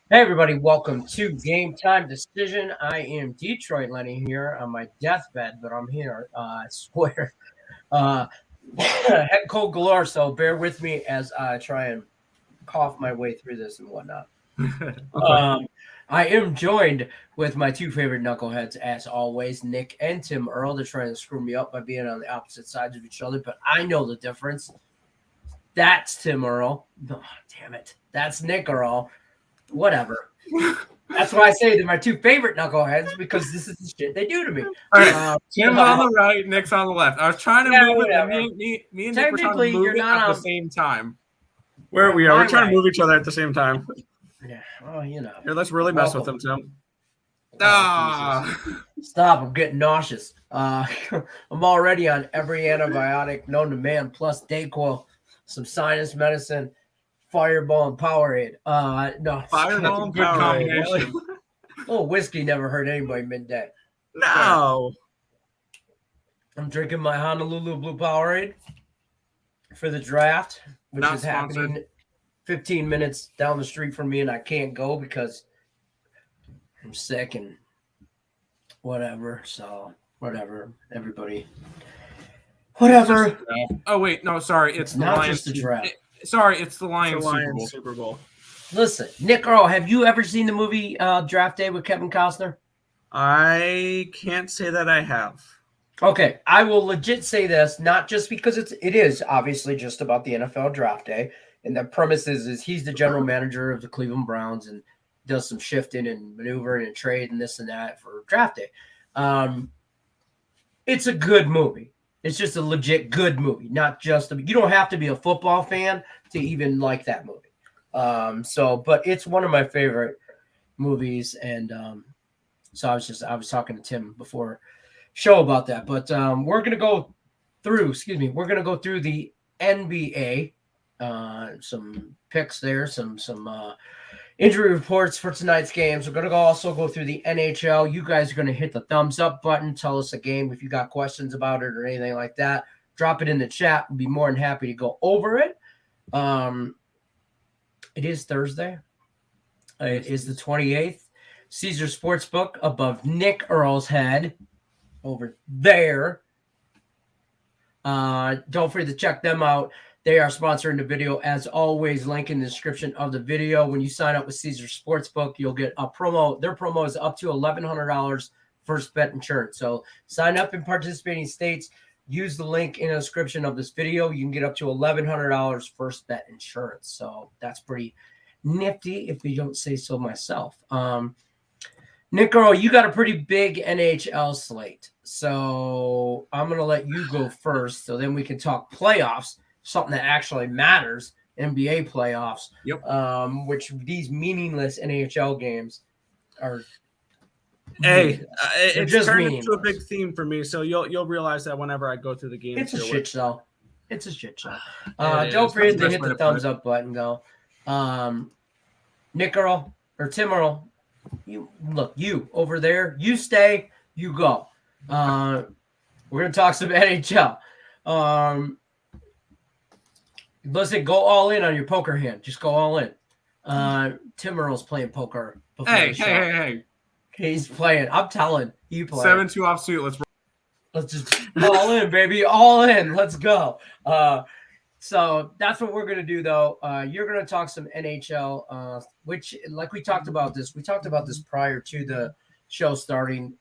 Hey everybody, welcome to Game Time Decision. I am Detroit Lenny here on my deathbed, but I'm here. I swear. Uh, head cold galore, so bear with me as I try and cough my way through this and whatnot. Okay. I am joined with my two favorite knuckleheads, as always, Nick and Tim Earl. They're trying to screw me up by being on the opposite sides of each other, but I know the difference. That's Tim Earl. Oh, damn it. That's Nick Earl. Whatever. That's why I say they're my two favorite knuckleheads because this is the shit they do to me. All right. Tim's on the right, Nick's on the left. I was trying to Yeah, move it, and whatever. me and Nick were trying to Technically, move you're it not at the on same time. We're trying right. to move each other at the same time. Yeah, well, Here, let's really mess with them, Tim. Ah. Stop! I'm getting nauseous. I'm already on every antibiotic known to man, plus Dayquil, some sinus medicine, Fireball, and Powerade. No, Fireball and Good Powerade. combination. Really? Oh, whiskey never hurt anybody midday. No. I'm drinking my Honolulu Blue Powerade for the draft, which Not is happening sponsored. 15 minutes down the street from me, and I can't go because I'm sick and whatever. So whatever, everybody. Whatever. Oh wait, no, sorry, it's the Not Lions. just the draft. Sorry, it's the The Lions Super Bowl. Lions Super Bowl. Listen, Nick Earl, have you ever seen the movie Draft Day with Kevin Costner? I can't say that I have. Okay, I will legit say this, not just because it is obviously just about the NFL Draft Day, and the premise is he's the general manager of the Cleveland Browns and does some shifting and maneuvering and trade and this and that for Draft Day. It's a good movie. It's just a legit good movie, not just you don't have to be a football fan to even like that movie. But it's one of my favorite movies, and so I was talking to Tim before show about that. But we're gonna go through. Excuse me. We're gonna go through the NBA. Some picks there. Some injury reports for tonight's games. We're gonna also go through the NHL. You guys are gonna hit the thumbs up button. Tell us a game if you got questions about it or anything like that. Drop it in the chat. We'll be more than happy to go over it. It is Thursday. It is the 28th. Caesar Sportsbook above Nick Earl's head over there. Don't forget to check them out. They are sponsoring the video. As always, link in the description of the video. When you sign up with Caesar Sportsbook, you'll get a promo. Their promo is up to $1,100 first bet insurance. So sign up in participating states. Use the link in the description of this video. You can get up to $1,100 first bet insurance. So that's pretty nifty if you don't say so myself. Nick Earl, you got a pretty big NHL slate. So I'm going to let you go first so then we can talk playoffs, something that actually matters, NBA playoffs. Yep. Which these meaningless NHL games are. Hey, it's just turned meaningless. into a big theme for me, so you'll realize that whenever I go through the games. It's a shit show. It's a shit show. It Don't is. forget That's to the hit best way the to put thumbs it. up button, though. Nick Earl or Tim Earl, you over there. You stay. You go. We're gonna talk some NHL. Listen, go all in on your poker hand. Just go all in. Tim Earl's playing poker. Before the show. Hey. He's playing. I'm telling you, play. 7-2 offsuit. Let's just all in, baby. All in. Let's go. So that's what we're going to do, though. You're going to talk some NHL, which, like we talked about this prior to the show starting.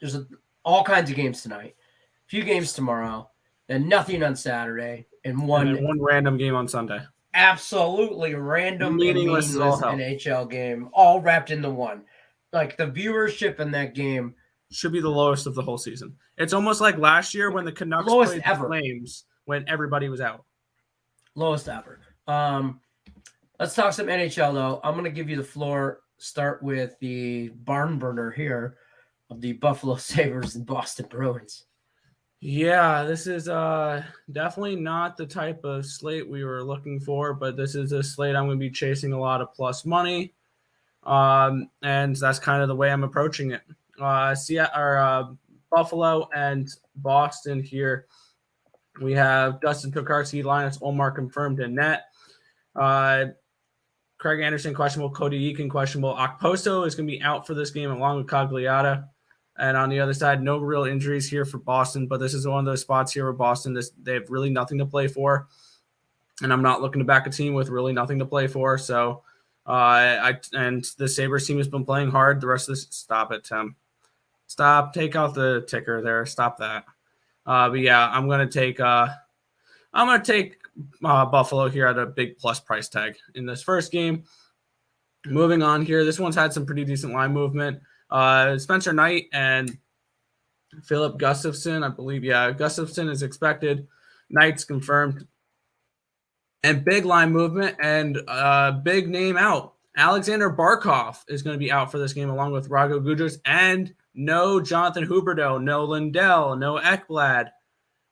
There's all kinds of games tonight, a few games tomorrow, and nothing on Saturday, and one random game on Sunday. Absolutely random Meaningless NHL game, all wrapped into one. Like the viewership in that game should be the lowest of the whole season. It's almost like last year when the Canucks played the Flames when everybody was out. Lowest ever. Let's talk some NHL, though. I'm going to give you the floor. Start with the barn burner here of the Buffalo Sabres and Boston Bruins. Yeah, this is definitely not the type of slate we were looking for, but this is a slate I'm going to be chasing a lot of plus money. And that's kind of the way I'm approaching it. Buffalo and Boston here. We have Dustin Tokarski, Linus Ullmark confirmed in net. Craig Anderson questionable, Cody Eakin questionable. Okposo is going to be out for this game along with Cagliata. And on the other side, no real injuries here for Boston, but this is one of those spots here where Boston, they have really nothing to play for. And I'm not looking to back a team with really nothing to play for. So, and the Sabres team has been playing hard. The rest of this, stop it, Tim. Stop. Take out the ticker there. Stop that. But yeah, I'm gonna take Buffalo here at a big plus price tag in this first game. Moving on here, this one's had some pretty decent line movement. Spencer Knight and Philip Gustafson, I believe. Yeah, Gustafson is expected. Knight's confirmed. And big line movement and big name out. Alexander Barkov is going to be out for this game along with Rago Gudras. And no Jonathan Huberdeau, no Lindell, no Ekblad.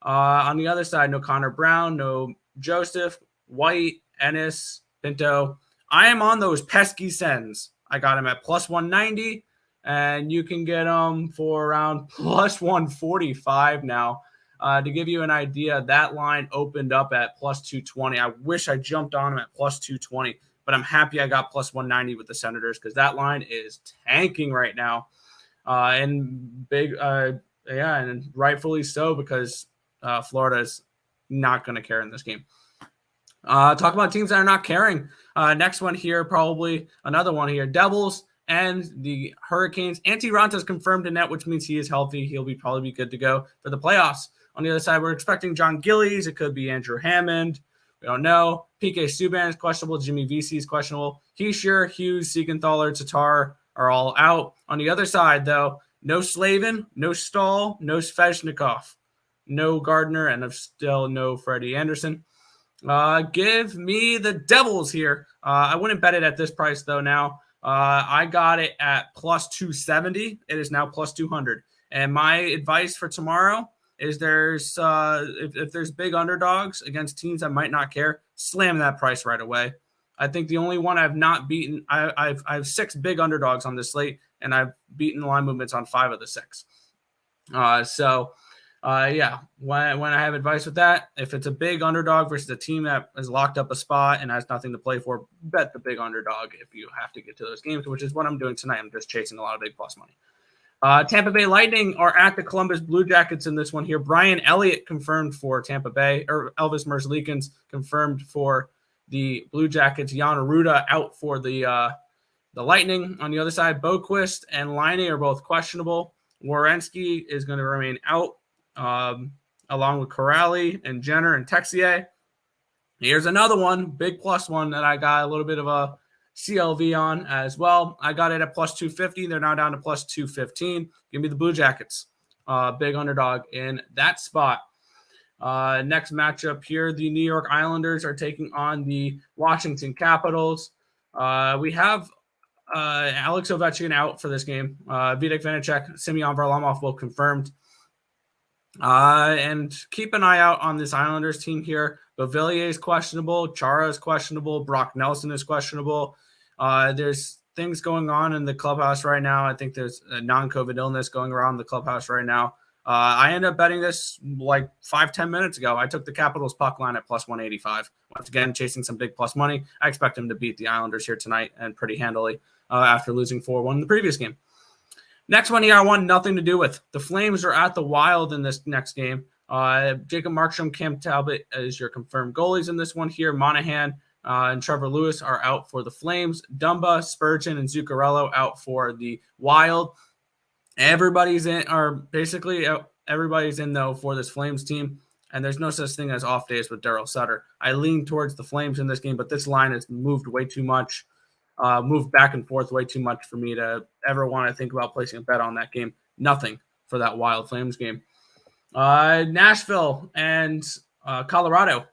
On the other side, no Connor Brown, no Joseph, White, Ennis, Pinto. I am on those pesky Sens. I got him at plus 190, and you can get them for around plus 145 now. To give you an idea, that line opened up at plus 220. I wish I jumped on them at plus 220, but I'm happy I got plus 190 with the Senators because that line is tanking right now. And rightfully so because Florida is not going to care in this game. Talk about teams that are not caring. Next one here, probably another one here. Devils and the Hurricanes. Antti Raanta is confirmed in net, which means he is healthy. He'll probably be good to go for the playoffs. On the other side, we're expecting John Gillies. It could be Andrew Hammond. We don't know. PK Subban is questionable. Jimmy Vesey is questionable. Heischer, Hughes, Siegenthaler, Tatar are all out. On the other side, though, no Slavin, no Stahl, no Svechnikov, no Gardner, and still no Freddie Anderson. Give me the Devils here. I wouldn't bet it at this price, though, now. I got it at plus 270. It is now plus 200. And my advice for tomorrow is if there's big underdogs against teams that might not care, slam that price right away. I think the only one I've not beaten, I have 6 big underdogs on this slate, and I've beaten line movements on 5 of the 6. When I have advice with that, if it's a big underdog versus a team that has locked up a spot and has nothing to play for, bet the big underdog if you have to get to those games, which is what I'm doing tonight. I'm just chasing a lot of big plus money. Tampa Bay Lightning are at the Columbus Blue Jackets in this one here. Brian Elliott confirmed for Tampa Bay, or Elvis Merzlikins confirmed for the Blue Jackets. Jan Aruda out for the Lightning. On the other side, Boquist and Laine are both questionable. Werenski is going to remain out, along with Corrali and Jenner and Texier. Here's another one, big plus one that I got a little bit of a CLV on as well. I got it at plus 250. They're now down to plus 215. Give me the Blue Jackets. Big underdog in that spot. Next matchup here, the New York Islanders are taking on the Washington Capitals. We have Alex Ovechkin out for this game. Vitek Vanacek, Semyon Varlamov both confirmed. And keep an eye out on this Islanders team here. Beauvillier is questionable. Chara is questionable. Brock Nelson is questionable. There's things going on in the clubhouse right now. I think there's a non-COVID illness going around the clubhouse right now. I ended up betting this like 5-10 minutes ago. I took the Capitals puck line at plus 185. Once again, chasing some big plus money. I expect them to beat the Islanders here tonight and pretty handily after losing 4-1 in the previous game. Next one here, I want nothing to do with. The Flames are at the Wild in this next game. Jacob Markstrom, Cam Talbot is your confirmed goalies in this one here. Monahan and Trevor Lewis are out for the Flames. Dumba, Spurgeon, and Zuccarello out for the Wild. Everybody's in, though, for this Flames team, and there's no such thing as off days with Darryl Sutter. I lean towards the Flames in this game, but this line has moved way too much. Moved back and forth way too much for me to ever want to think about placing a bet on that game. Nothing for that Wild Flames game. Nashville and Colorado.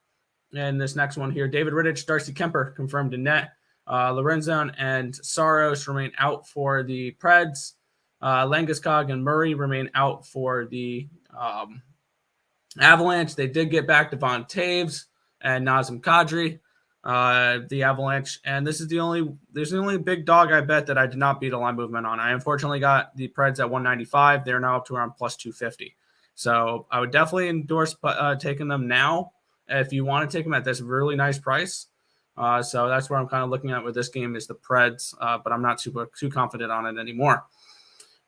And this next one here, David Rittich, Darcy Kemper confirmed in net. Lorenzen and Saros remain out for the Preds. Landeskog and Murray remain out for the Avalanche. They did get back Devon Taves and Nazem Kadri. The Avalanche, and there's the only big dog I bet that I did not beat a line movement on. I unfortunately got the Preds at 195. They're now up to around plus 250. So I would definitely endorse taking them now if you want to take them at this really nice price. So that's where I'm kind of looking at with this game is the Preds, but I'm not too confident on it anymore.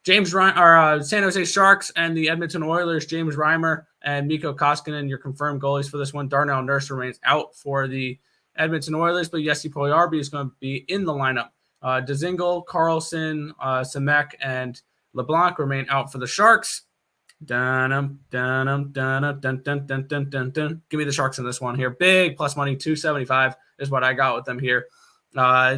San Jose Sharks and the Edmonton Oilers, James Reimer and Mikko Koskinen, your confirmed goalies for this one. Darnell Nurse remains out for the Edmonton Oilers, but Jesse Puljujarvi is going to be in the lineup. Dzingel, Carlson, Samek, and LeBlanc remain out for the Sharks. Give me the Sharks in this one here. Big plus money, 275 is what I got with them here.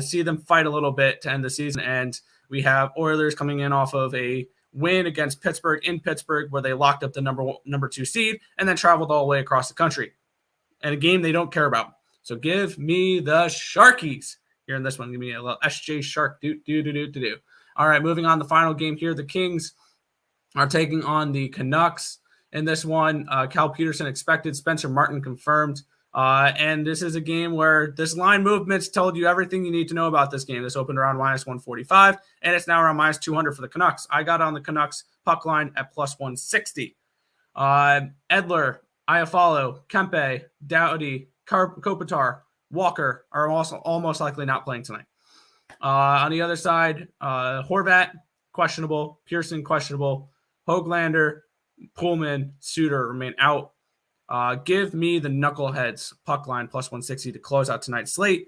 See them fight a little bit to end the season, and we have Oilers coming in off of a win against Pittsburgh in Pittsburgh, where they locked up the number 2 seed and then traveled all the way across the country. And a game they don't care about. So give me the Sharkies here in this one. Give me a little SJ Shark. Do. All right, moving on. The final game here. The Kings are taking on the Canucks in this one. Cal Peterson expected. Spencer Martin confirmed. And this is a game where this line movement's told you everything you need to know about this game. This opened around minus 145, and it's now around minus 200 for the Canucks. I got on the Canucks puck line at plus 160. Edler, Iafallo, Kempe, Doughty, Kopitar, Walker are also almost likely not playing tonight. On the other side, Horvat, questionable. Pearson, questionable. Hoaglander, Pullman, Suter remain out. Give me the Knuckleheads puck line plus 160 to close out tonight's slate.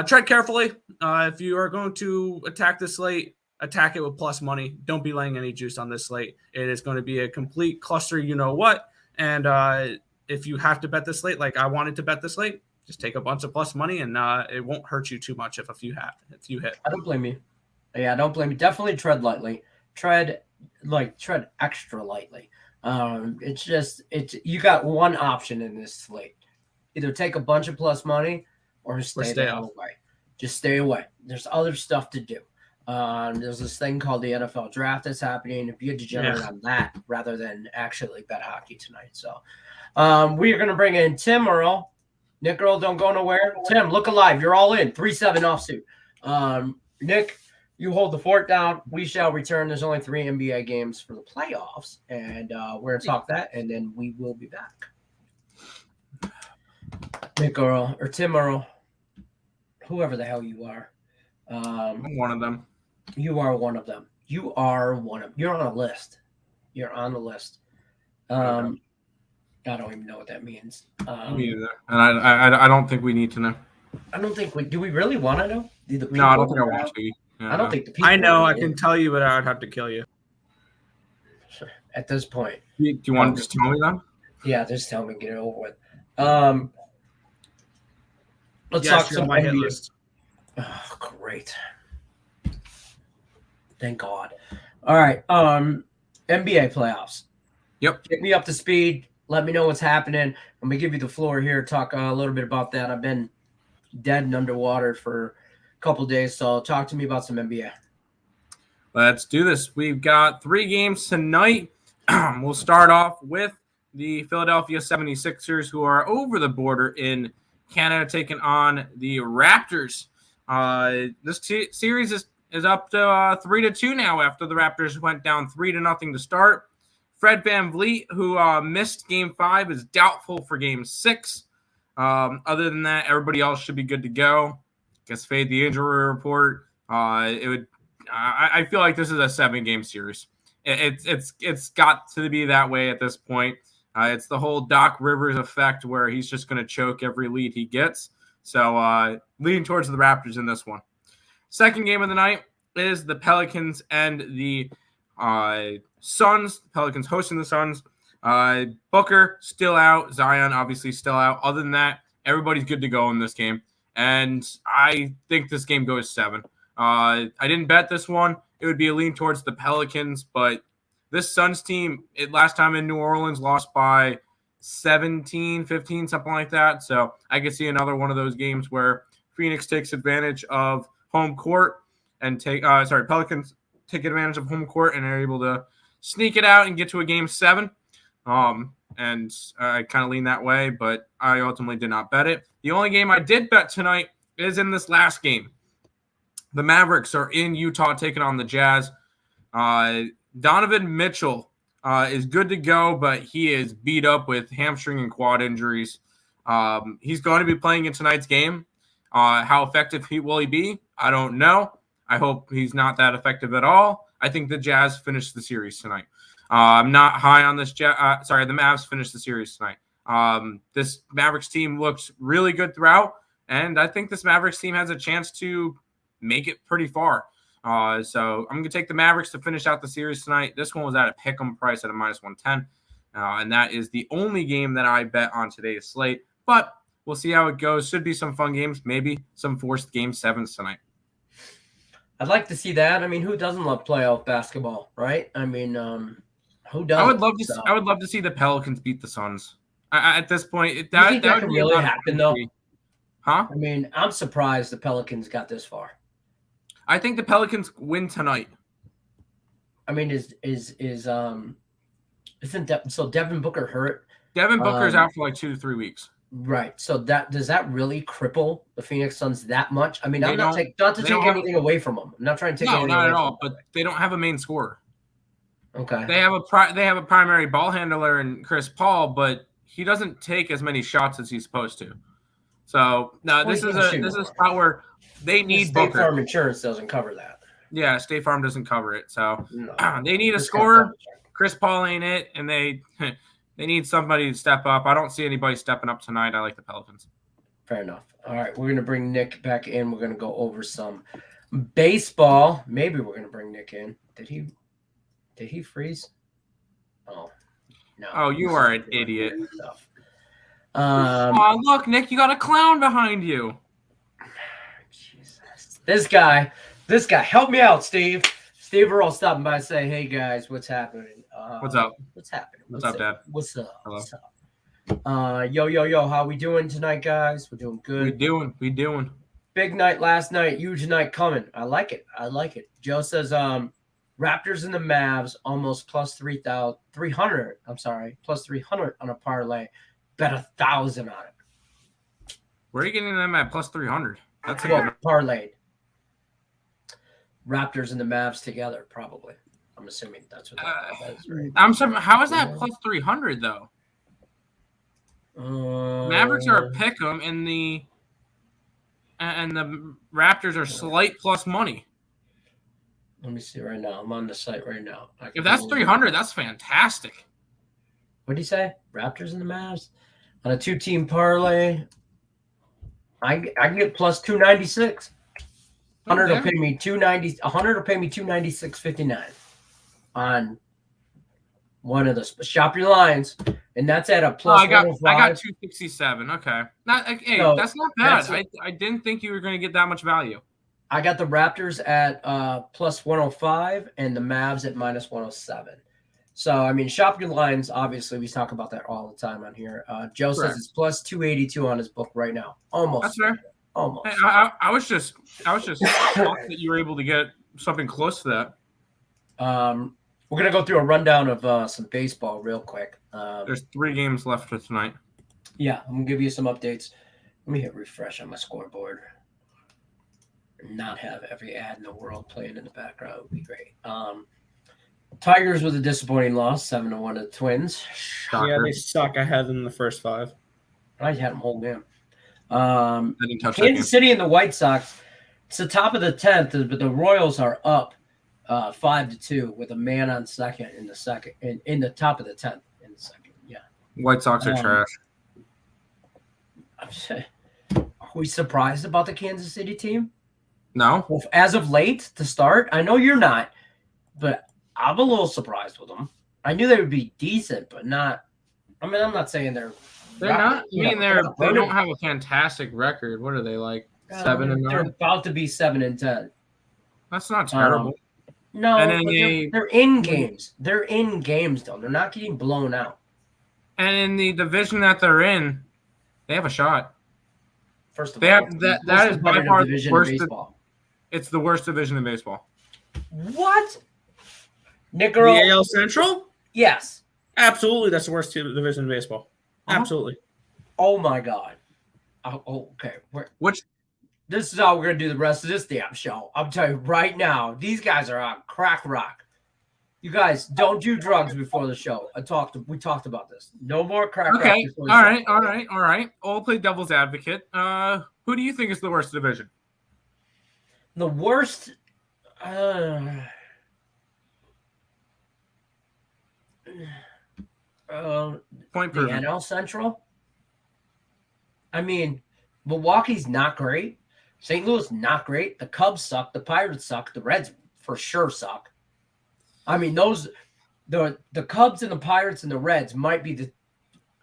Tread carefully. If you are going to attack the slate, attack it with plus money. Don't be laying any juice on this slate. It is going to be a complete cluster, you know what. And if you have to bet this slate, like I wanted to bet this slate, just take a bunch of plus money, and it won't hurt you too much if you hit. I don't blame you. Yeah, I don't blame you. Definitely tread lightly. Tread extra lightly. It's you got one option in this slate. Either take a bunch of plus money or stay away. Just stay away. There's other stuff to do. There's this thing called the NFL draft that's happening. If you degenerate on that rather than actually bet hockey tonight. So we are going to bring in Tim Earl. Nick Earl, don't go nowhere. Tim, look alive. You're all in. 3-7 offsuit. Nick, you hold the fort down. We shall return. There's only 3 NBA games for the playoffs, and we're going to talk that, and then we will be back. Nick Earl, or Tim Earl, whoever the hell you are. I'm one of them. You are one of them. You're on a list. You're on the list. I don't even know what that means. Me either. And I don't think we need to know. I don't think do we really want to know? No, I don't think I want to. Yeah. I don't think the people. I know. I can tell you, but I would have to kill you. At this point. Do you want to just tell me that? Yeah, just tell me. Get it over with. Let's talk some my hit NBA. list. Oh, great. Thank God. All right. NBA playoffs. Yep. Get me up to speed. Let me know what's happening. I'm going to give you the floor here. Talk a little bit about that. I've been dead and underwater for a couple of days, so talk to me about some NBA. Let's do this. We've got 3 games tonight. We'll start off with the Philadelphia 76ers, who are over the border in Canada, taking on the Raptors. This series is up to 3-2 now after the Raptors went down 3-0 to start. Fred VanVleet, who missed Game 5, is doubtful for Game 6. Other than that, everybody else should be good to go. Guess fade the injury report. I feel like this is a 7-game series. It's got to be that way at this point. It's the whole Doc Rivers effect where he's just going to choke every lead he gets. So leaning towards the Raptors in this one. Second game of the night is the Pelicans and the Suns. The Pelicans hosting the Suns. Booker still out. Zion obviously still out. Other than that, everybody's good to go in this game. And I think this game goes 7. I didn't bet this one. It would be a lean towards the Pelicans, but this Suns team, last time in New Orleans, lost by 17, 15, something like that. So I could see another one of those games where Phoenix takes advantage of home court and Pelicans take advantage of home court and are able to sneak it out and get to a Game 7. And I kind of lean that way, but I ultimately did not bet it. The only game I did bet tonight is in this last game. The Mavericks are in Utah taking on the Jazz. Donovan Mitchell is good to go, but he is beat up with hamstring and quad injuries. He's going to be playing in tonight's game. How effective will he be? I don't know. I hope he's not that effective at all. I think the Jazz finish the series tonight. I'm not high on this. The Mavs finish the series tonight. This Mavericks team looks really good throughout, and I think this Mavericks team has a chance to make it pretty far. So I'm going to take the Mavericks to finish out the series tonight. This one was at a pick'em price at a -110, and that is the only game that I bet on today's slate. But we'll see how it goes. Should be some fun games, maybe some forced game 7s tonight. I'd like to see that. I mean, who doesn't love playoff basketball, right? I mean, who doesn't? I would love to see the Pelicans beat the Suns. At this point, that could really happen, though. Huh? I mean, I'm surprised the Pelicans got this far. I think the Pelicans win tonight. I mean, so Devin Booker hurt? Devin Booker's out for like 2 to 3 weeks. Right. So does that really cripple the Phoenix Suns that much? I mean, not to take anything away from them. I'm not trying to take anything away not at from all. them. But they don't have a main scorer. Okay. They have a primary ball handler in Chris Paul, but he doesn't take as many shots as he's supposed to. So no, this is a spot where they need Booker. State Farm Insurance doesn't cover that. Yeah, State Farm doesn't cover it. So they need a scorer. Chris Paul ain't it, and they need somebody to step up. I don't see anybody stepping up tonight. I like the Pelicans. Fair enough. All right, we're gonna bring Nick back in. We're gonna go over some baseball. Maybe we're gonna bring Nick in. Did he freeze? Oh no. Oh, you are an idiot. Look, Nick, you got a clown behind you. Jesus. This guy, help me out, Steve. Steve Earl stopping by and say, hey guys, what's happening? What's up? What's happening? What's up, Dad? What's up? Hello. What's up? Yo, how we doing tonight, guys? We're doing good. We doing. Big night last night, huge night coming. I like it. Joe says Raptors and the Mavs almost plus 300. I'm sorry, plus 300 on a parlay. Bet 1,000 on it. Where are you getting them at plus 300? That's a parlayed. Raptors and the Mavs together, probably. I'm assuming that's what that is. Right? I'm sorry. How is that plus 300 though? Mavericks are a pick'em, and the Raptors are slight plus money. Let me see right now. I'm on the site right now. If that's 300, that's fantastic. What did he say? Raptors and the Mavs on a 2-team parlay. I can get plus 296. 100 will pay me 290. 100 will pay me 296.59 on one of the shop your lines, and that's at a plus. I got 267. Okay, that's not bad. I didn't think you were going to get that much value. I got the Raptors at plus 105 and the Mavs at minus 107. So, I mean, shop your lines, obviously, we talk about that all the time on here. Joe says it's plus 282 on his book right now. Almost. That's fair. Almost. Hey, I was just shocked that you were able to get something close to that. We're going to go through a rundown of some baseball real quick. There's 3 games left for tonight. Yeah, I'm going to give you some updates. Let me hit refresh on my scoreboard. Not have every ad in the world playing in the background would be great. Tigers with a disappointing loss, 7-1 to the Twins. Shocker. Yeah, they suck. I had them in the first 5. I had them whole game. I didn't touch Kansas City and the White Sox. It's the top of the 10th, but the Royals are up 5-2 with a man on second in the second, in the top of the 10th in the second. Yeah. White Sox are trash. Are we surprised about the Kansas City team? No. Well, as of late to start, I know you're not, but I'm a little surprised with them. I knew they would be decent, but not. I mean, I'm not saying they're not. I mean, they don't have a fantastic record. What are they like? 7-9. They're about to be 7-10. That's not terrible. No, and then they're in games. They're in games though. They're not getting blown out. And in the division that they're in, they have a shot. First of all, that is by far the worst. It's the worst division in baseball. What? Nick Earl? The AL Central? Yes. Absolutely, that's the worst division in baseball. Absolutely. Oh my God. Oh, okay. This is how we're gonna do the rest of this damn show. I'm telling you right now, these guys are on crack rock. You guys don't do drugs before the show. We talked about this. No more crack rock Okay. before the All show. right. All right. All right. I'll play devil's advocate. Who do you think is the worst division? The worst. Point The proven. NL Central. I mean, Milwaukee's not great. St. Louis not great. The Cubs suck. The Pirates suck. The Reds for sure suck. I mean, the Cubs and the Pirates and the Reds might be the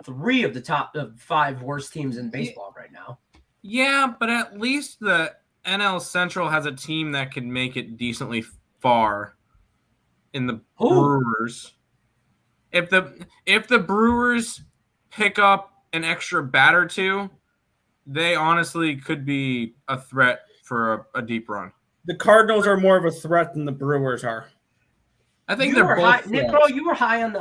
three of the top 5 worst teams in baseball right now. Yeah, but at least the NL Central has a team that can make it decently far in the Brewers. If the Brewers pick up an extra bat or two, they honestly could be a threat for a deep run. The Cardinals are more of a threat than the Brewers are. I think You they're were both high, threats. Nick. Bro, you were high on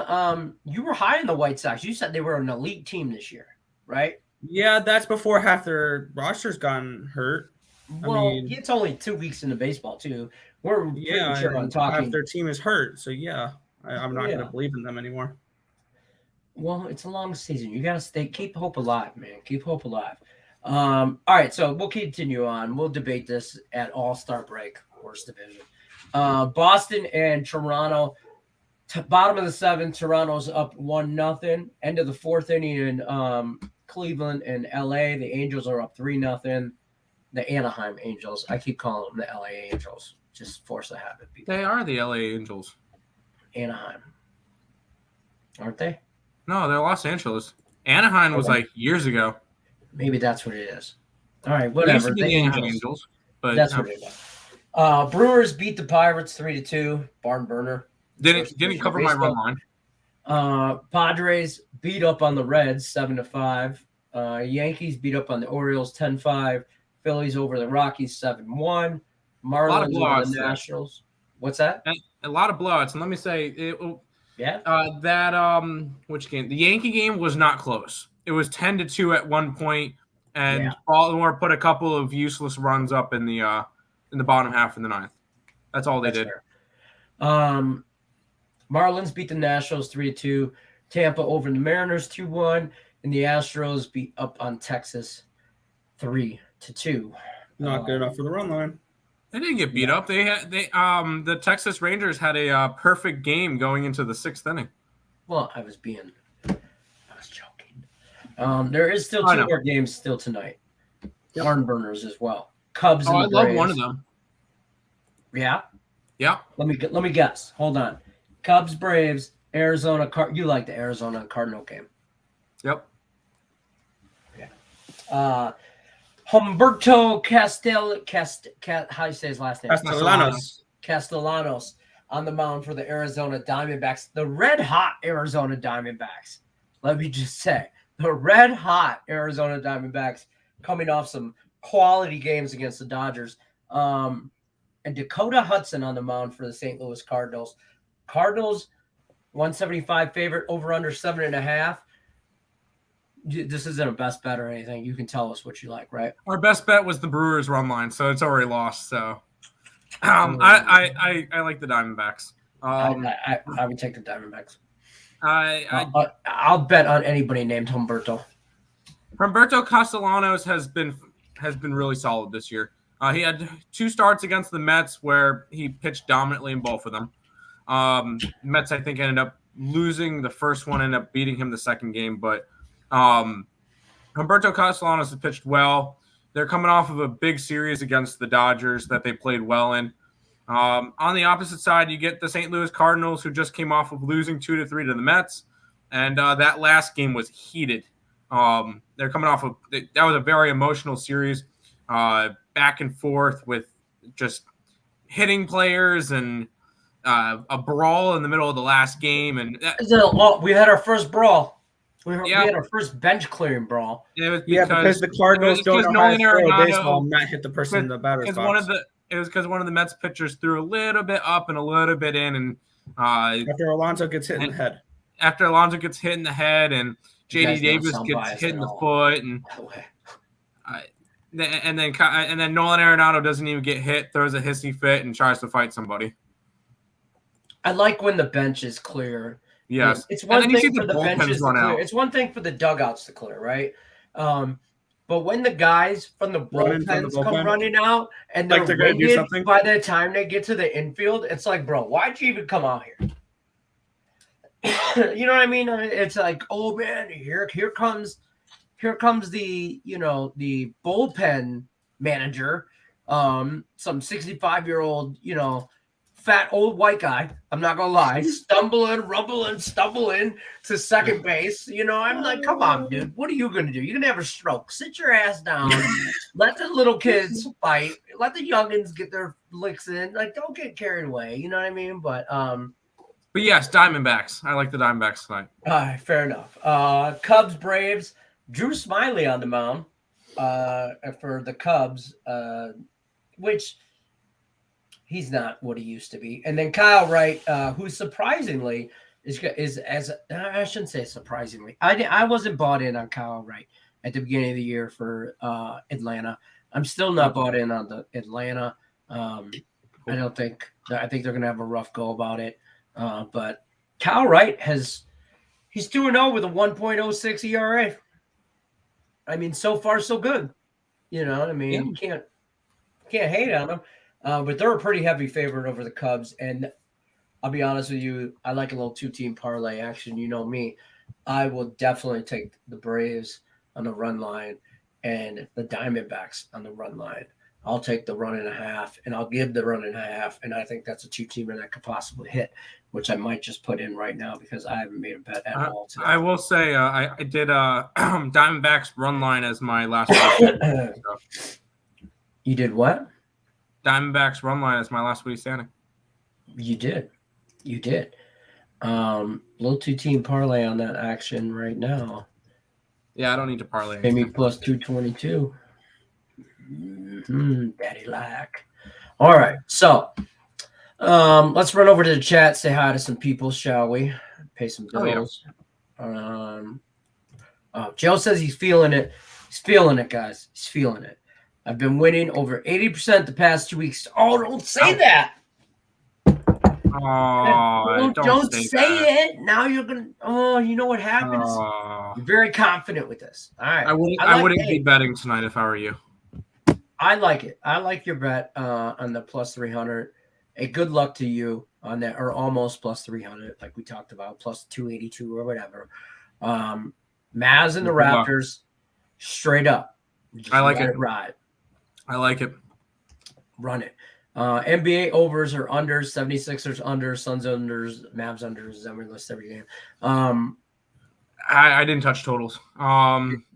the White Sox. You said they were an elite team this year, right? Yeah, that's before half their roster's gotten hurt. Well, it's only 2 weeks into baseball too. We're pretty sure on talking. Half their team is hurt, so yeah, I'm not going to believe in them anymore. Well, it's a long season. You got to keep hope alive, man. Keep hope alive. All right, so we'll continue on. We'll debate this at All-Star break, worst division. Boston and Toronto, bottom of the 7th. Toronto's up 1-0. End of the 4th inning in Cleveland and LA. The Angels are up 3-0. The Anaheim Angels. I keep calling them the LA Angels. Just force a habit. They are the LA Angels. Anaheim. Aren't they? No, they're Los Angeles. Anaheim was like years ago. Maybe that's what it is. All right, whatever. The Angels. But that's what it is. Brewers beat the Pirates 3-2. Barn burner. Didn't cover my run line. Padres beat up on the Reds 7-5. Yankees beat up on the Orioles 10-5. Phillies over the Rockies 7-1. Marlins over the Nationals. What's that? A lot of blowouts. And let me say, which game? The Yankee game was not close. It was 10-2 at one point, and Baltimore put a couple of useless runs up in the bottom half of the 9th. That's all they did. Fair. Marlins beat the Nationals 3-2. Tampa over the Mariners 2-1, and the Astros beat up on Texas 3-2. Not good enough for the run line. They didn't get beat up. The Texas Rangers had a perfect game going into the 6th inning. Well, I was joking. There is still 2 more games still tonight. Barn burners as well. Cubs and the Braves. I love one of them. Yeah? Yeah. Let me guess. Hold on. Cubs, Braves, Arizona. You like the Arizona Cardinal game? Yep. Yeah. Humberto how do you say his last name? Castellanos on the mound for the Arizona Diamondbacks. The red-hot Arizona Diamondbacks. Let me just say, the red-hot Arizona Diamondbacks coming off some quality games against the Dodgers. And Dakota Hudson on the mound for the St. Louis Cardinals. Cardinals, 175 favorite, over under 7.5. This isn't a best bet or anything. You can tell us what you like, right? Our best bet was the Brewers run line, so it's already lost. So I like the Diamondbacks. I would take the Diamondbacks. I'll bet on anybody named Humberto. Humberto Castellanos has been really solid this year. He had 2 starts against the Mets where he pitched dominantly in both of them. Mets, I think, ended up losing the first one, ended up beating him the second game, but Humberto Castellanos has pitched well. They're coming off of a big series against the Dodgers that they played well in. On the opposite side, you get the St. Louis Cardinals, who just came off of losing 2-3 to the Mets, and that last game was heated. They're coming off of that was a very emotional series, back and forth with just hitting players and a brawl in the middle of the last game. And we had our first brawl. We had our first bench clearing brawl. It was because the Cardinals don't know how to throw a baseball and not hit the person in the batter's box. It was because one of the Mets pitchers threw a little bit up and a little bit in, and after Alonso gets hit in the head. After Alonso gets hit in the head, and JD Davis gets hit in the foot, and then Nolan Arenado doesn't even get hit, throws a hissy fit, and tries to fight somebody. I like when the bench is clear. Yes. It's one you see thing for the bullpens benches to run clear. out. It's one thing for the dugouts to clear, right? But when the guys from the Running from the bullpens come bullpen? running out and Like they're they're gonna do winded something? by the time they get to the infield, it's like, bro, why'd you even come out here? You know what I mean? It's like, oh man, here comes the the bullpen manager, some 65-year-old, fat old white guy. I'm not gonna lie, rumbling, stumbling to second base. I'm like, come on, dude, what are you gonna do? You're gonna have a stroke. Sit your ass down. Let the little kids fight. Let the youngins get their licks in. Like, don't get carried away. You know what I mean? But yes, Diamondbacks. I like the Diamondbacks tonight. all right, fair enough. Cubs, Braves. Drew Smiley on the mound for the Cubs, which he's not what he used to be. And then Kyle Wright, who surprisingly is as I shouldn't say surprisingly. I wasn't bought in on Kyle Wright at the beginning of the year for Atlanta. I'm still not bought in on the Atlanta. I think they're going to have a rough go about it. But Kyle Wright he's 2-0 with a 1.06 ERA. I mean, so far so good. You can't hate on them. But they're a pretty heavy favorite over the Cubs. And I'll be honest with you, I like a little 2-team parlay action. You know me. I will definitely take the Braves on the run line and the Diamondbacks on the run line. I'll take the 1.5, and I'll give the 1.5, and I think that's a 2-teamer that could possibly hit, which I might just put in right now because I haven't made a bet at all today. I will say I did Diamondbacks run line as my last week. You did what? Diamondbacks run line as my last week standing. You did. Little 2-team parlay on that action right now. Yeah, I don't need to parlay. Maybe plus 222. Daddy like. All right, so let's run over to the chat, say hi to some people, shall we? Pay some bills. Joe says he's feeling it. He's feeling it, guys. He's feeling it. I've been winning over 80% the past 2 weeks. Oh, don't say that. Oh, don't say it. Now you're gonna. Oh, you know what happens? You're very confident with this. All right. I wouldn't be betting tonight if I were you. I like it. I like your bet on the plus 300. A good luck to you on that, or almost plus 300, like we talked about, plus 282 or whatever. Mavs and the Raptors, straight up. I like it. Right. I like it. Run it. NBA overs or unders, 76ers unders, Suns unders, Mavs unders. Then we list every game. I didn't touch totals.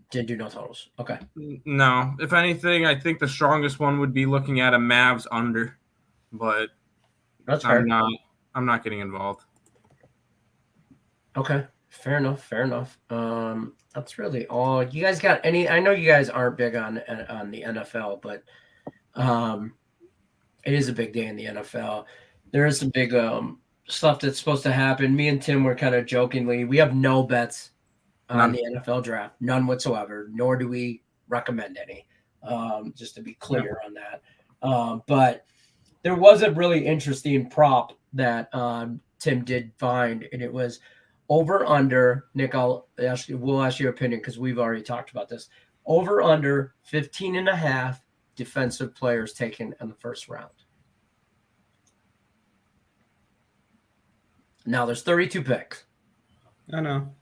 Didn't do no totals. Okay. No. If anything, I think the strongest one would be looking at a Mavs under, but that's fair. I'm not getting involved. Okay. Fair enough. That's really all. You guys got any? I know you guys aren't big on the NFL, but it is a big day in the NFL. There is some big stuff that's supposed to happen. Me and Tim were kind of jokingly, we have no bets on the NFL draft, none whatsoever, nor do we recommend any, just to be clear on that. But there was a really interesting prop that Tim did find, and it was over under. Nick, we'll ask your opinion because we've already talked about this. Over under 15.5 defensive players taken in the first round. Now there's 32 picks. I know.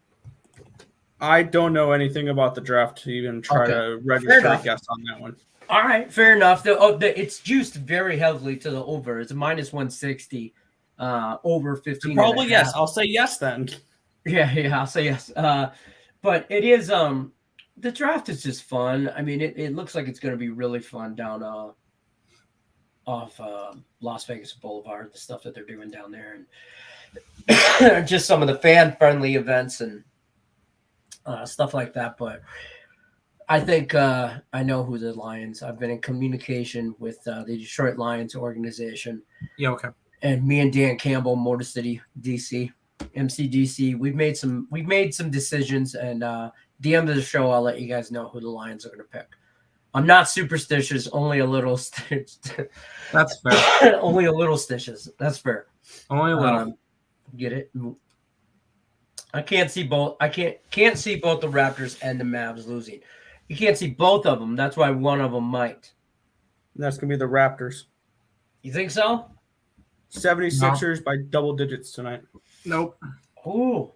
I don't know anything about the draft to even try to register a guess on that one. All right, fair enough. It's juiced very heavily to the over. It's a minus 160, over 15. Probably yes. I'll say yes then. Yeah, I'll say yes. But it is the draft is just fun. I mean, it looks like it's going to be really fun down off Las Vegas Boulevard, the stuff that they're doing down there, and just some of the fan-friendly events and stuff like that. But I think I know who the Lions. I've been in communication with the Detroit Lions organization. Yeah, okay. And me and Dan Campbell, Motor City, DC, MCDC, we've made some decisions, and the end of the show, I'll let you guys know who the Lions are going to pick. I'm not superstitious, only a little stitched. That's fair. Only a little stitches. That's fair. Only a little. Get it? I can't see both. I can't see both the Raptors and the Mavs losing. You can't see both of them. That's why one of them might. And that's going to be the Raptors. You think so? 76ers by double digits tonight. Nope. Ooh.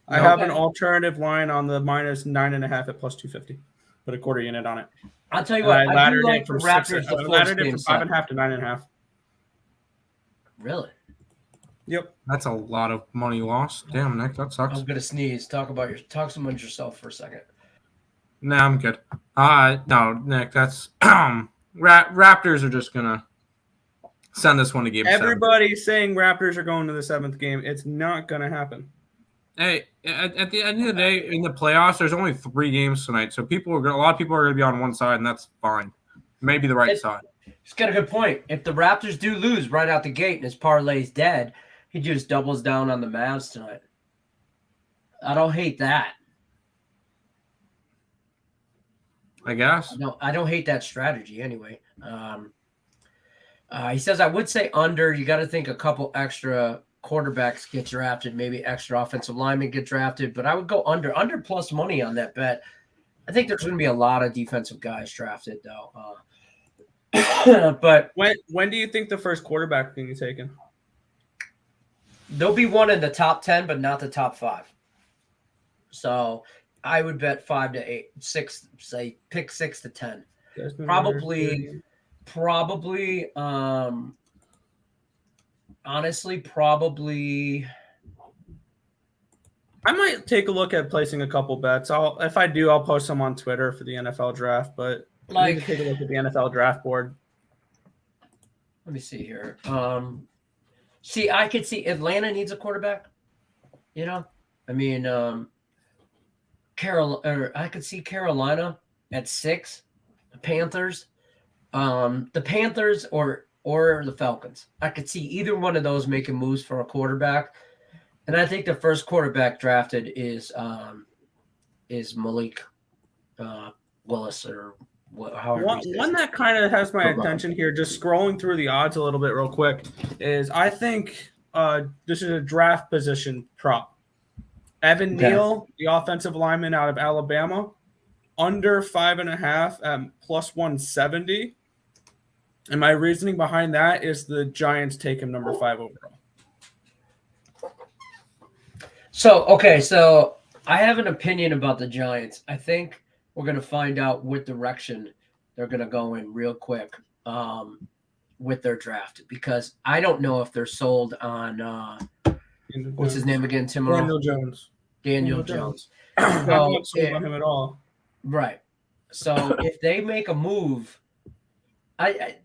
I have an alternative line on the minus 9.5 at plus 250. Put a quarter unit on it. I'll tell you what. I do like the from Raptors. I laddered it from 5.5 to 9.5. Really? Yep. That's a lot of money lost. Damn, Nick, that sucks. I'm gonna sneeze. Talk amongst yourself for a second. Nah, I'm good. No, Nick, that's Raptors are just gonna send this one to game 7. Everybody's saying Raptors are going to the 7th game. It's not going to happen. Hey, at the end of the day, in the playoffs, there's only 3 games tonight, so a lot of people are going to be on one side, and that's fine. Maybe the right side. He's got a good point. If the Raptors do lose right out the gate and his parlay's dead, he just doubles down on the Mavs tonight. I don't hate that. I guess. No, I don't hate that strategy anyway. He says, I would say under. You got to think a couple extra quarterbacks get drafted, maybe extra offensive linemen get drafted, but I would go under plus money on that bet. I think there's going to be a lot of defensive guys drafted, though. But when do you think the first quarterback can be taken? There'll be one in the top 10, but not the top 5. So I would bet 5 to 8, 6, say pick 6 to 10. Probably, honestly, I might take a look at placing a couple bets. If I do, I'll post some on Twitter for the NFL draft, but I need to take a look at the NFL draft board. Let me see here. I could see Atlanta needs a quarterback. You know, I mean, I could see Carolina at 6, the Panthers. The Panthers or the Falcons. I could see either one of those making moves for a quarterback. And I think the first quarterback drafted is Malik Willis or however. One that kind of has my attention here, just scrolling through the odds a little bit real quick, is I think this is a draft position prop. Evan Neal, the offensive lineman out of Alabama, under 5.5 at plus 170. And my reasoning behind that is the Giants take him number 5 overall. So I have an opinion about the Giants. I think we're going to find out what direction they're going to go in real quick with their draft, because I don't know if they're sold on what's his name again, Tim? Daniel Jones. Daniel Jones. I'm not sold on him at all. Right. So if they make a move, they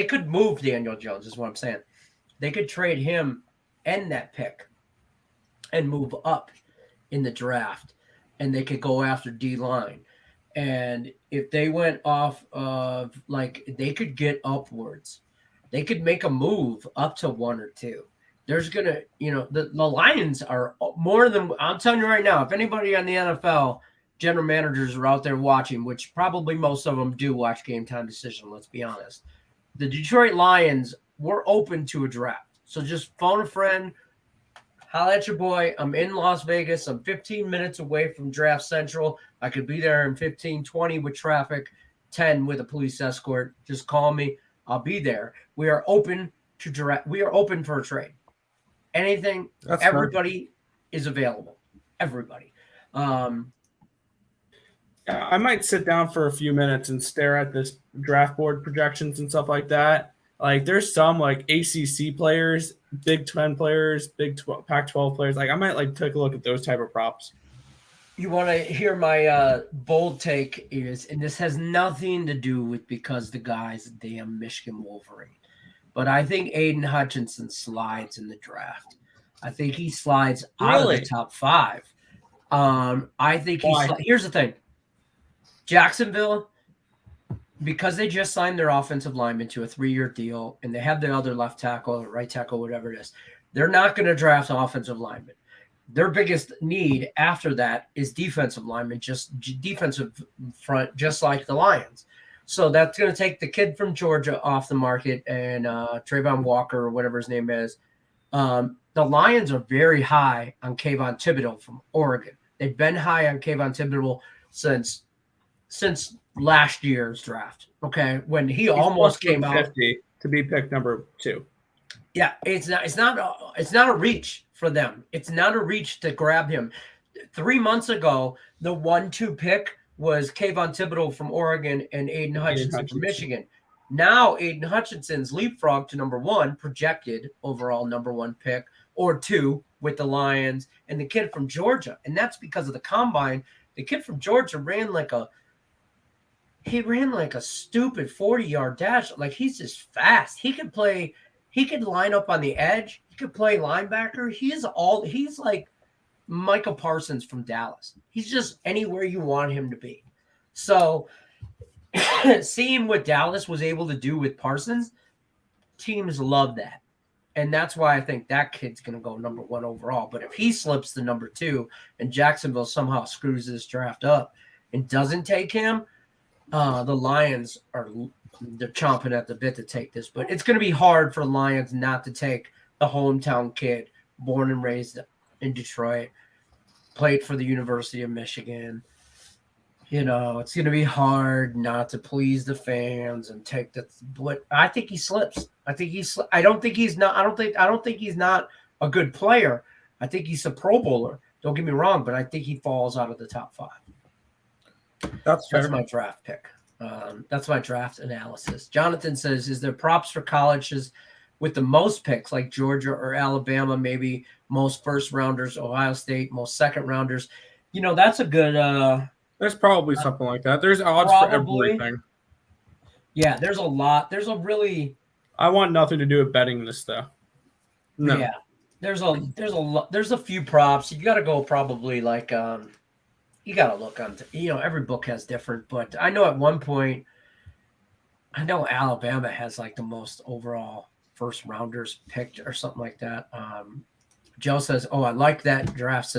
could move Daniel Jones, is what I'm saying. They could trade him and that pick and move up in the draft, and they could go after D-line. And if they went off of, they could get upwards. They could make a move up to 1 or 2. There's going to, the Lions are more than, I'm telling you right now, if anybody on the NFL general managers are out there watching, which probably most of them do watch Game Time Decision, let's be honest. The Detroit Lions were open to a draft. So just phone a friend, holla at your boy. I'm in Las Vegas. I'm 15 minutes away from Draft Central. I could be there in 15, 20 with traffic, 10 with a police escort. Just call me. I'll be there. We are open to draft. We are open for a trade. Anything, everybody is available. Everybody. I might sit down for a few minutes and stare at this draft board projections and stuff like that. There's some ACC players, Big 10 players, Pac-12 players. I might take a look at those type of props. You want to hear my bold take is, and this has nothing to do with because the guy's a damn Michigan Wolverine, but I think Aiden Hutchinson slides in the draft. I think he slides out of the top 5. I think here's the thing. Jacksonville, because they just signed their offensive lineman to a 3-year deal, and they have the other left tackle or right tackle, whatever it is, they're not going to draft offensive linemen. Their biggest need after that is defensive linemen, just defensive front, just like the Lions. So that's going to take the kid from Georgia off the market and Trayvon Walker or whatever his name is. The Lions are very high on Kayvon Thibodeau from Oregon. They've been high on Kayvon Thibodeau since last year's draft. Okay, when he almost came out to be picked number 2. Yeah, it's not a reach for them. It's not a reach to grab him. 3 months ago, the 1-2 pick was Kayvon Thibodeau from Oregon and Aiden Hutchinson from Michigan. Now Aiden Hutchinson's leapfrog to number 1, projected overall number 1 pick, or 2 with the Lions, and the kid from Georgia. And that's because of the combine. The kid from Georgia ran like a stupid 40-yard dash. Like, he's just fast. He could line up on the edge. He could play linebacker. He's like Michael Parsons from Dallas. He's just anywhere you want him to be. So seeing what Dallas was able to do with Parsons, teams love that. And that's why I think that kid's going to go number 1 overall. But if he slips to number 2 and Jacksonville somehow screws this draft up and doesn't take him, the Lions they're chomping at the bit to take this. But it's going to be hard for Lions not to take the hometown kid, born and raised in Detroit, played for the University of Michigan. It's going to be hard not to please the fans and take that. But I think he slips. I don't think he's not a good player. I think he's a Pro Bowler. Don't get me wrong, but I think he falls out of the top 5. That's my draft pick. That's my draft analysis. Jonathan says, is there props for colleges with the most picks like Georgia or Alabama, maybe most first rounders, Ohio State, most second rounders? That's a good there's probably something like that. There's odds for everything. Yeah, there's a lot. I want nothing to do with betting this stuff. No. Yeah. There's a few props. You got to go probably like you got to look on every book has different, but I know at one point Alabama has like the most overall first rounders picked or something like that. Joe says, "Oh, I like that draft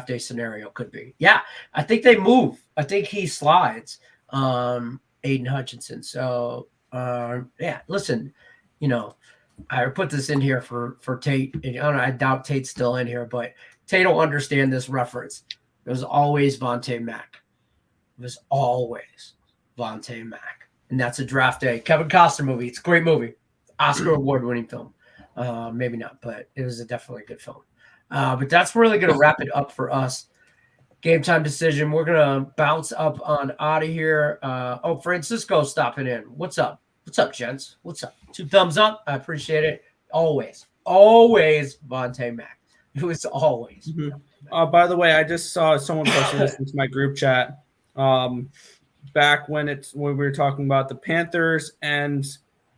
day scenario. Could be, yeah. I think they move. I think he slides, Aiden Hutchinson. So, yeah. Listen, I put this in here for Tate. I doubt Tate's still in here, but Tate will understand this reference. It was always Vontae Mack. It was always Vontae Mack, and that's a draft day Kevin Costner movie. It's a great movie, Oscar award-winning film. Maybe not, but it was definitely a good film. But that's really going to wrap it up for us. Game time decision. We're going to bounce up on out of here. Francisco's stopping in. What's up? What's up, gents? What's up? 2 thumbs up. I appreciate it. Always Vontae Mack. It was always. Mm-hmm. By the way, I just saw someone posting this into my group chat. Back when we were talking about the Panthers and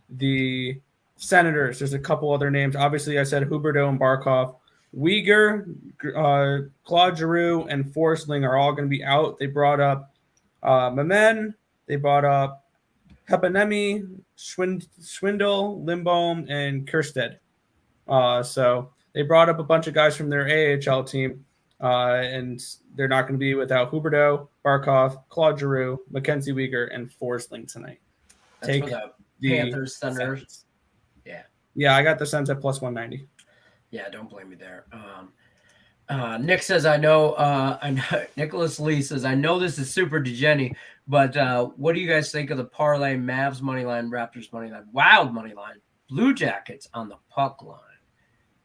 the Senators, there's a couple other names. Obviously, I said Huberdeau and Barkov. Uyghur, Claude Giroux, and Forsling are all going to be out. They brought up Mamen. They brought up Hepanemi, Swindle, Limbaum, and Kirstead. So they brought up a bunch of guys from their AHL team, and they're not going to be without Huberdeau, Barkov, Claude Giroux, Mackenzie Uyghur, and Forsling tonight. That's for the Panthers, Senators. Yeah, I got the Sens at plus 190. Yeah, don't blame me there. Nick says, I know Nicholas Lee says, I know this is super degenny, but what do you guys think of the parlay Mavs money line, Raptors money line, Wild money line, Blue Jackets on the puck line?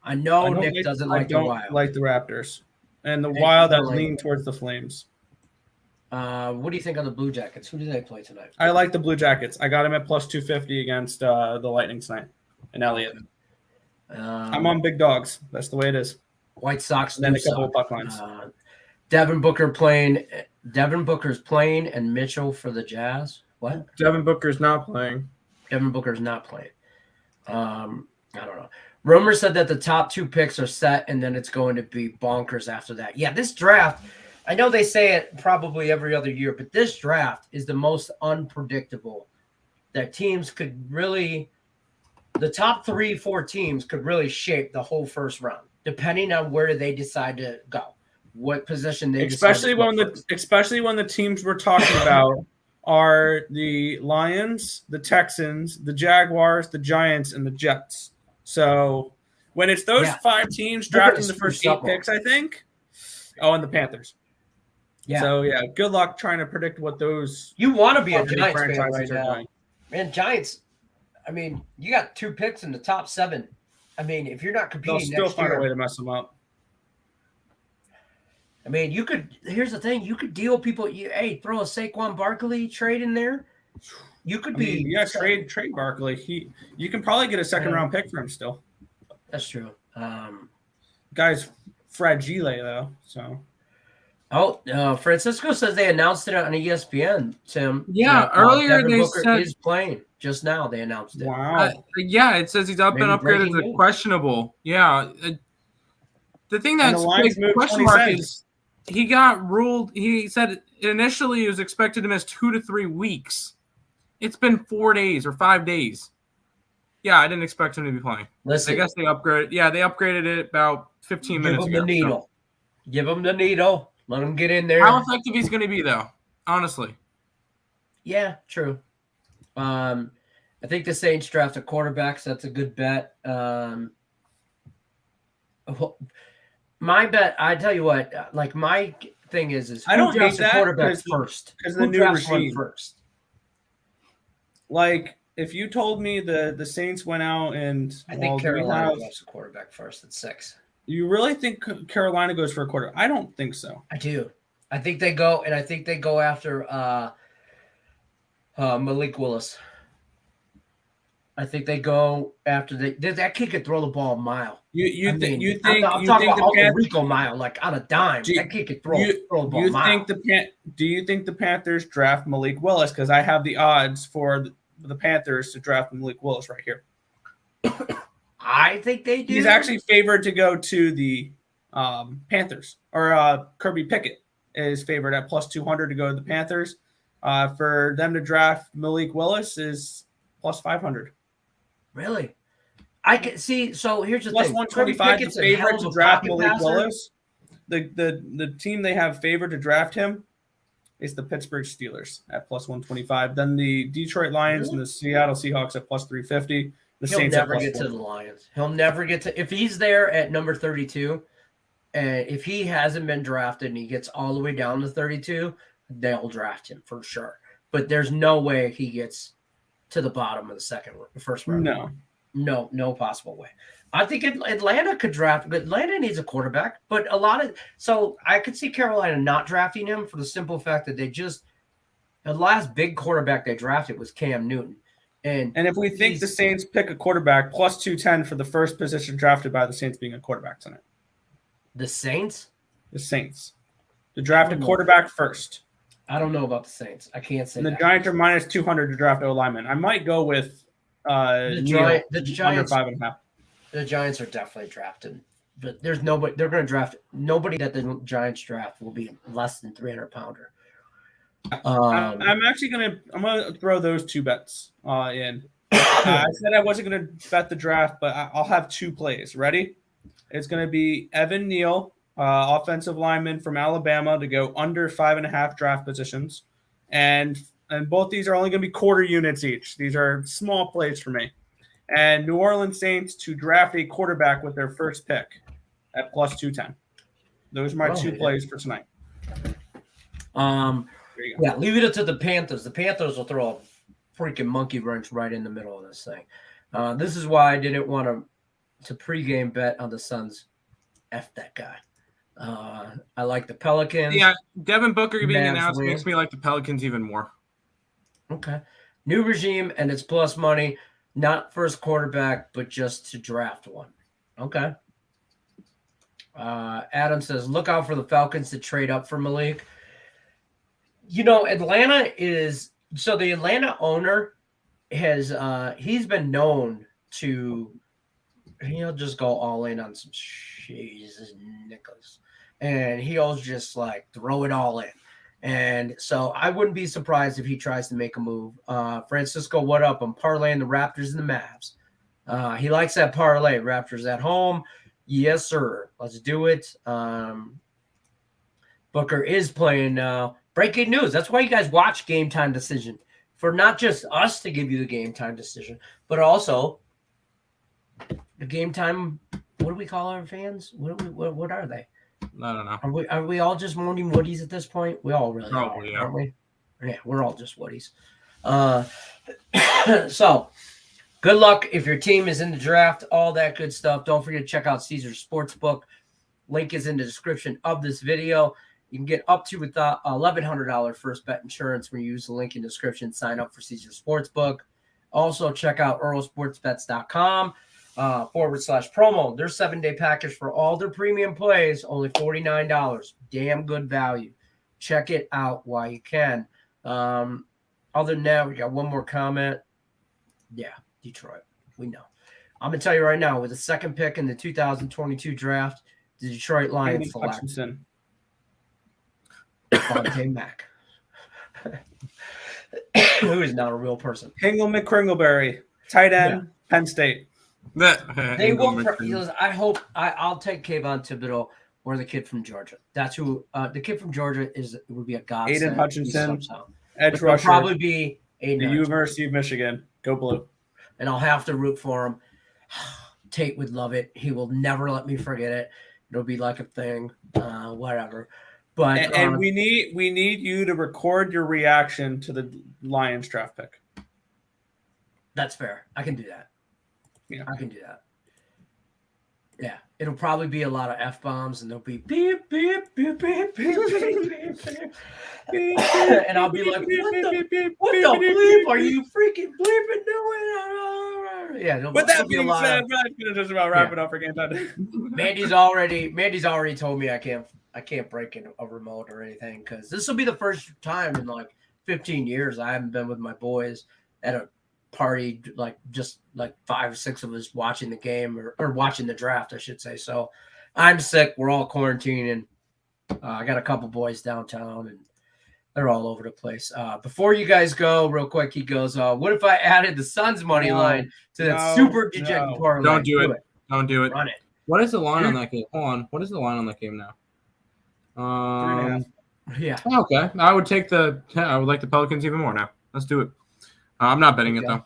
I know Nick doesn't like the Wild. I don't like the Raptors. And the Wild, I lean towards the Flames. What do you think of the Blue Jackets? Who do they play tonight? I like the Blue Jackets. I got them at plus 250 against the Lightning tonight and Elliott. I'm on big dogs. That's the way it is. White Sox. And then a couple of puck lines. Devin Booker's playing, and Mitchell for the Jazz. What? Devin Booker's not playing. I don't know. Rumor said that the top 2 picks are set, and then it's going to be bonkers after that. Yeah, this draft, I know they say it probably every other year, but this draft is the most unpredictable that teams could really – the top 3-4 teams could really shape the whole first round, depending on where they decide to go, what position they especially when the teams we're talking about are the Lions, the Texans, the Jaguars, the Giants, and the Jets. So when it's those 5 teams drafting the first 8 picks, I think. Oh, and the Panthers. Yeah. So yeah, good luck trying to predict what those. You want to be a Giants fan right now, doing. Man. Giants. I mean, you got 2 picks in the top 7. I mean, if you're not competing, they'll still find a way to mess them up. I mean, you could. Here's the thing: you could deal people. Throw a Saquon Barkley trade in there. You could trade Barkley. You can probably get a 2nd-round pick for him still. That's true. Guy's fragile though. So. Francisco says they announced it on ESPN, Tim. Yeah, earlier they said he's playing. Just now they announced it. Wow. It says he's been upgraded to questionable. Yeah. The thing that's a question mark is he got ruled. He said initially he was expected to miss 2 to 3 weeks. It's been 4 days or 5 days. Yeah, I didn't expect him to be playing. Listen, I guess they upgraded. Yeah, they upgraded it about 15 minutes ago. Give him the needle. Give him the needle. Let him get in there. How effective he's going to be, though, honestly. Yeah, true. I think the Saints draft a quarterback, so that's a good bet. My bet, I tell you what, like my thing is I don't hate that quarterback first because the new regime first. Like if you told me the Saints went out and I think Carolina drafts a quarterback first at 6. You really think Carolina goes for a quarter? I don't think so. I do. I think they go, and I think they go after Malik Willis. I think they go after that kid could throw the ball a mile. I'm talking about Rico mile, like on a dime. That kid could throw the ball a mile. Do you think the Panthers draft Malik Willis? Because I have the odds for the Panthers to draft Malik Willis right here. I think they do. He's actually favored to go to the Panthers, or Kirby Pickett is favored at plus 200 to go to the Panthers. For them to draft Malik Willis is plus 500. Really? I can see. So here's the plus thing: 125 is favorite to draft Malik Willis. The team they have favored to draft him is the Pittsburgh Steelers at plus 125. Then the Detroit Lions and the Seattle Seahawks at plus 350. He'll never get to the Lions. He'll never get to – if he's there at number 32, and if he hasn't been drafted and he gets all the way down to 32, they'll draft him for sure. But there's no way he gets to the bottom of the first round. No possible way. I think Atlanta could draft – but Atlanta needs a quarterback. But so I could see Carolina not drafting him for the simple fact that the last big quarterback they drafted was Cam Newton. And if we think the Saints pick a quarterback, plus 210 for the first position drafted by the Saints being a quarterback tonight. The Saints? The Saints. To draft a quarterback first. I don't know about the Saints. I can't say and that. The Giants are minus 200 to draft O-lineman. I might go with the Giants under 5.5. The Giants are definitely drafted. But there's nobody – they're going to draft – nobody that the Giants draft will be less than 300-pounder. I'm actually gonna throw those 2 bets in. I said I wasn't gonna bet the draft, but I'll have 2 plays. Ready? It's gonna be Evan Neal, offensive lineman from Alabama, to go under 5.5 draft positions, and both these are only gonna be quarter units each. These are small plays for me. And New Orleans Saints to draft a quarterback with their first pick at plus 210. Those are my 2 plays for tonight. Yeah, leave it to the Panthers. The Panthers will throw a freaking monkey wrench right in the middle of this thing. This is why I didn't want to pregame bet on the Suns. F that guy. I like the Pelicans. Yeah, Devin Booker being announced makes me like the Pelicans even more. Okay. New regime, and it's plus money. Not first quarterback, but just to draft one. Okay. Adam says, look out for the Falcons to trade up for Malik. Atlanta is – so the Atlanta owner has he's been known to – he'll just go all in on some Jesus Nicholas. And he'll just, throw it all in. And so I wouldn't be surprised if he tries to make a move. Francisco, what up? I'm parlaying the Raptors and the Mavs. He likes that parlay. Raptors at home. Yes, sir. Let's do it. Booker is playing now. Breaking news. That's why you guys watch Game Time Decision, for not just us to give you the Game Time Decision, but also the Game Time. What do we call our fans? What are they? I don't know. Are we all just moaning Woodies at this point? We all really Probably, are, aren't we? Yeah, we're all just Woodies. So good luck if your team is in the draft, all that good stuff. Don't forget to check out Caesars Sportsbook. Link is in the description of this video. You can get up to $1,100 first bet insurance when you use the link in the description. Sign up for Caesars Sportsbook. Also, check out EarlSportsBets.com /promo. Their 7-day package for all their premium plays, only $49. Damn good value. Check it out while you can. Other than that, we got one more comment. Yeah, Detroit. We know. I'm going to tell you right now, with the second pick in the 2022 draft, the Detroit Lions select Vontae Mack, who is not a real person. Hingle McCringleberry, tight end, Penn State. They will. I'll take Kayvon Thibodeau or the kid from Georgia. That's who. The kid from Georgia would be a godsend. Aiden Hutchinson, edge rusher. Probably be the University of Michigan. Go blue. And I'll have to root for him. Tate would love it. He will never let me forget it. It'll be like a thing. Whatever. But and we need you to record your reaction to the Lions draft pick. That's fair. I can do that. Yeah, I can do that. Yeah, it'll probably be a lot of F-bombs, and there'll be beep, beep, beep, beep, beep, beep, beep, beep. And I'll be like, what the bleep are you freaking bleeping doing? Yeah, with that being said, we're just about wrapping up for Game Time. Mandy's already told me I can't break in a remote or anything, because this will be the first time in like 15 years I haven't been with my boys at a party, like just like 5 or 6 of us watching the game or watching the draft, I should say. So I'm sick. We're all quarantining. I got a couple boys downtown and they're all over the place. Before you guys go, real quick, he goes, what if I added the Suns money line to that super dejected parlay? Don't do it. Don't do it. Run it. What is the line on that game? Hold on. What is the line on that game now? 3.5. Yeah. Okay. I would like the Pelicans even more now. Let's do it. I'm not betting it, though.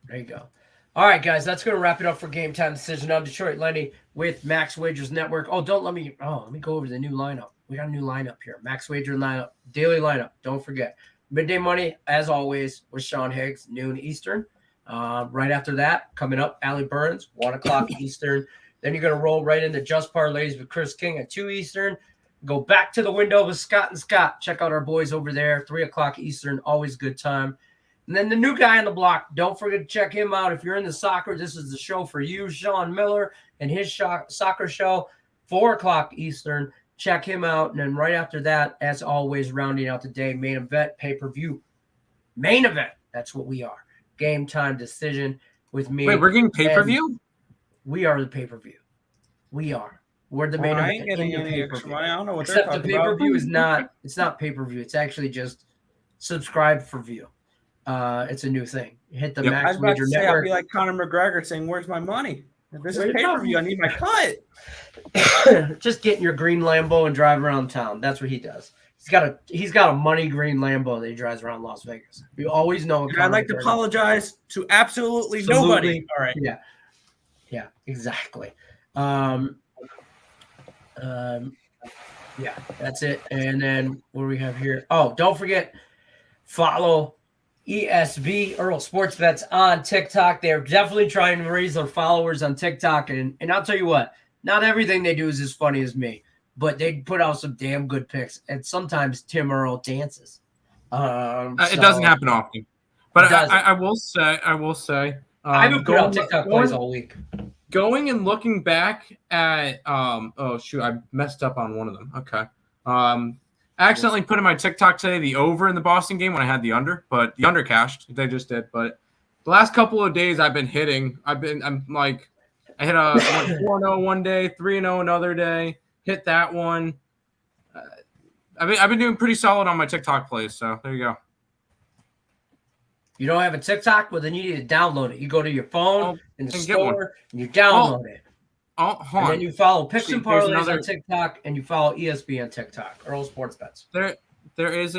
There you go. All right, guys, that's going to wrap it up for Game Time Decision on Detroit Lenny with Max Wagers Network. Let me go over the new lineup. We got a new lineup here. Max Wager lineup, daily lineup. Don't forget. Midday Money, as always, with Sean Higgs, noon Eastern. Right after that, coming up, Allie Burns, 1 o'clock Eastern. Then you're going to roll right into Just Parlays with Chris King at 2 Eastern. Go back to the window with Scott and Scott. Check out our boys over there, 3 o'clock Eastern. Always good time. And then the new guy on the block, don't forget to check him out. If you're into soccer, this is the show for you. Sean Miller and his soccer show, 4 o'clock Eastern. Check him out. And then right after that, as always, rounding out the day, main event, pay-per-view. Main event. That's what we are. Game Time Decision with me. Wait, we're getting pay-per-view? We are the pay-per-view. We are. We're the main event. I ain't getting any extra money. I don't know what Except they're the talking about. pay-per-view is not. It's not pay-per-view. It's actually just subscribe for view. It's a new thing. Hit the I Max was about Wager to say, I'll Network. be like Conor McGregor saying, "Where's my money? If this is pay-per-view, I need my cut." Just get in your green Lambo and drive around town. That's what he does. He's got a money green Lambo that he drives around Las Vegas. You always know. And I'd like to apologize to absolutely nobody. All right. Yeah, exactly. Yeah, that's it. And then what do we have here? Oh, don't forget, follow ESB, Earl Sports Bets, on TikTok. They're definitely trying to raise their followers on TikTok. And I'll tell you what, not everything they do is as funny as me, but they put out some damn good picks. And sometimes Tim Earl dances. It doesn't happen often. But I will say, I haven't put out TikTok plays all week. Going and looking back at I messed up on one of them. Okay. I accidentally put in my TikTok today the over in the Boston game when I had the under, but the under cashed. They just did. But the last couple of days I've been hitting. I hit a 4-0 one day, 3-0 another day. Hit that one. I've been doing pretty solid on my TikTok plays. So there you go. You don't have a TikTok? Well, then you need to download it. You go to your phone in the store and you download it. Hold and on. then you follow Picks and Parlays on TikTok and you follow ESB on TikTok. Earl Sports Bets. there's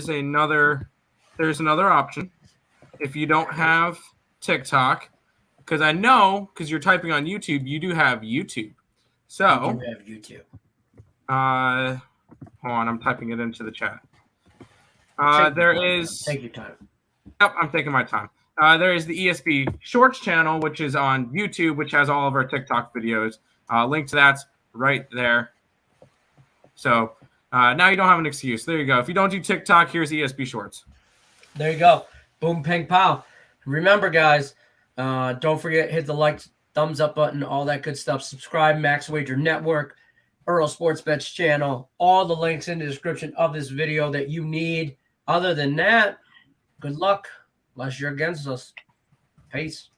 another option. If you don't have TikTok, because I know because you're typing on YouTube, you do have YouTube. So I do have YouTube. Hold on, I'm typing it into the chat. Take your time. Yep, I'm taking my time. There is the ESB Shorts channel, which is on YouTube, which has all of our TikTok videos. Link to that's right there. So now you don't have an excuse. There you go. If you don't do TikTok, here's ESB Shorts. There you go. Boom, ping, pow. Remember, guys, don't forget, hit the like, thumbs up button, all that good stuff. Subscribe, Max Wager Network, Earl Sports Bets channel. All the links in the description of this video that you need. Other than that, good luck, unless you're against us. Peace.